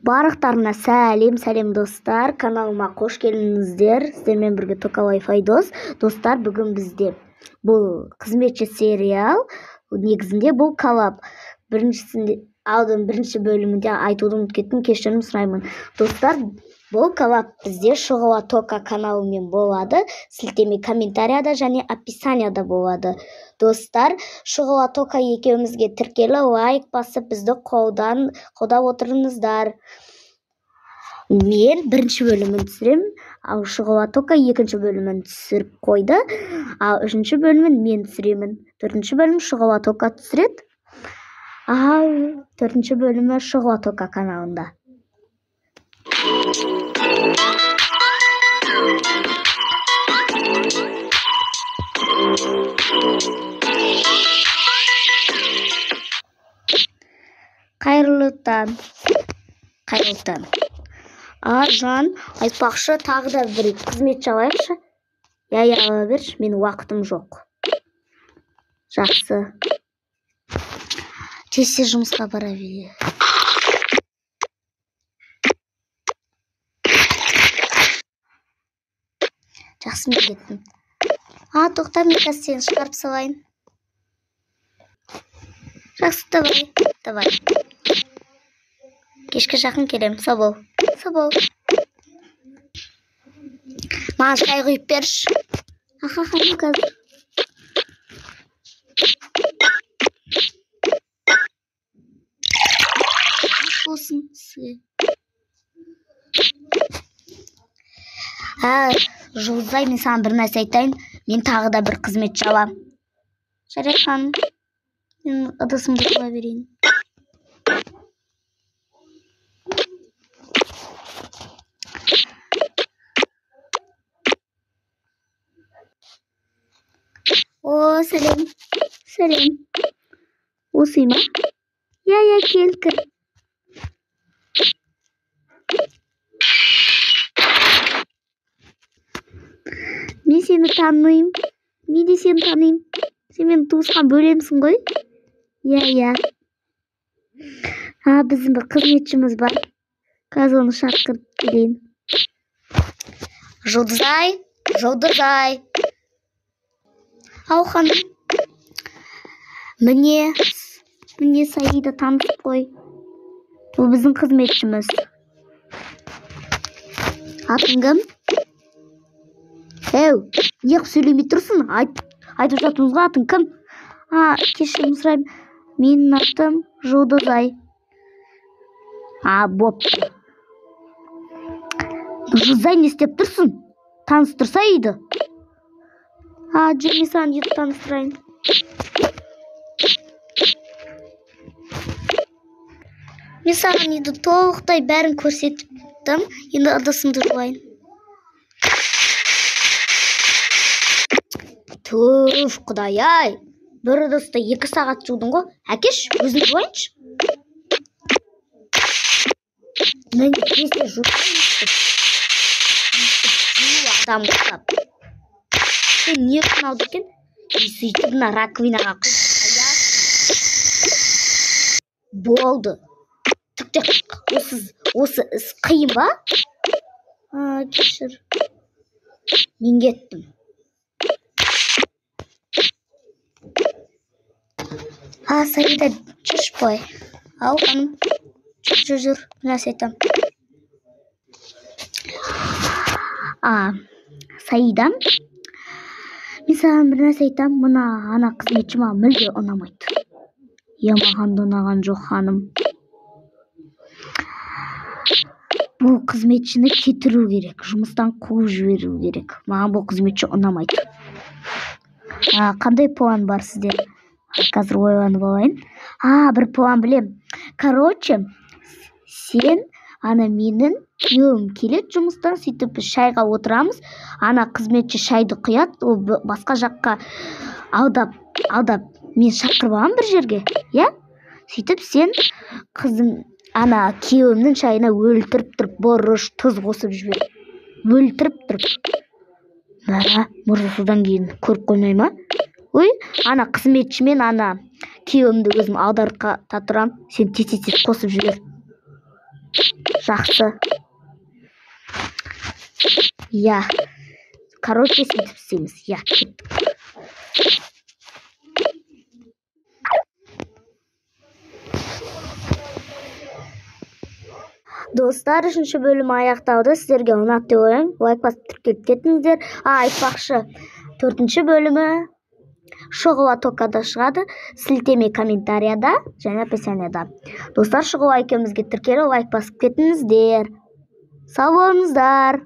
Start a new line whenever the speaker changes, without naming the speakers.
Барлықтарына сәлем достар, каналыма қош келдіңіздер. Сіздермен бірге Токалай Файдос. Достар, бүгін бізде бұл қызметші сериал, негізінде бұл коллаб. Бірінші бөлімінде айтуды ұмытып кеттім, кешірім сұраймын. Достар, бұл коллаб бізде Шұғыла Тока каналымен болады. Сілтеме комментарияда және описанияда болады. Достар, Шұғыла Тока екеумізге тіркелі лайк басып бізді қолдап отырыңыздар. Мен бірінші бөлімін түсіремін, ал Шұғыла Тока екінші бөлімін түсіріп қойды, ал үшінші бөлімін мен түсіремін. Төртінші бөлім Шұғыла Тока түсіреді, ал төртінші бөлімі Шұғыла Тока каналында. Қайырлы таң. Жан, айтпақшы, тағы да бір қызметші алайықшы. Ала берші, менің уақытым жоқ. Жақсы. Тез жұмысқа бара берейік. Жақсы, мен кеттім. Тоқта, мен қазір сені шығарып салайын. Жақсы, давай. Кешке жақын келем, сау бол. Маған шай құйып берші. Мен қазір. Болсын сізге. Жұлдызай, мен саған бір нәрсе айтайын. Мен тағы да бір қызметші алам. Жарай ханым, мен ыдысымды жуа берейін. Сәлем. Осы ма? Кел кір. Мен сені танимын. Сен мені туысқан бөлемсің ғой? Біздің бір қызметшіміз бар. Қазір оны шақырып келейін. Жұлдызай. Ау ханым. Міне Саида танысып қой. Бұл біздің қызметшіміз. Атың кім? Неғып сөйлемей тұрсың? Айтып жатыңызға, атың кім? Кешірім сұраймын. Менің атым Жұлдызай. Бопты. Жұлдызай, не істеп тұрсың? Таныстырса еді. Жүрме, саған еді таныстырайын. Мен саған еді толықтай бәрін көрсеттім. Енді ыдысымды жуайын. Түф, құдай-ай. Бір ыдысты 2 сағат жудың ғой. Әкеш, өзің жуайыншы. Мен кесе жуайыншы. Адам ұстап. Сен не үшін алды екен? Сөйтіп мына раковинаға құйып. Болды. Тіпті осы іс қиын ба? Кешір. Мен кеттім. Саида, жүрші бой. Ау, ханым. Жүр. Нәрсе айтам. Саида, мен саған бір нәрсе айтам. Ана қызметші маған мүлде ұнамайды. Маған да ұнаған жоқ, ханым. Бұл қызметшіні кетіру керек. Жұмыстан қуып жіберу керек. Маған бұл қызметші ұнамайды. Қандай план бар сізде? Қазір ойланып алайын. Бір план білем. Короче, сен менің күйеуім келеді жұмыстан, сөйтіп біз шайға отырамыз. Қызметші шайды құяды, ол басқа жаққа алдап мен шақырып аламын бір жерге. Сөйтіп сен қызым күйеуімнің шайына өлтіріп тұрып, бұрыш, тұз қосып жібер. Өлтіріп тұрып. Содан кейін көріп қоймай ма? Қызметшімен күйеуімді өзім алдартқа татырам, сен тез қосып жібер. Жақсы. Я. Короче, сөйтіп істейміз. Я, кеттік. Достар, үшінші бөлім аяқталды. Сіздерге ұнады деп ойлаймын. Лайк басып тіркеліп кетіңіздер. Айтпақшы, 4-ші бөлімі Шұғыла токада шығады. Сілтеме комментарияда және описанияда. Достар, Шұғыла екеумізге тіркеліп лайк басып кетіңіздер. Сау болыңыздар.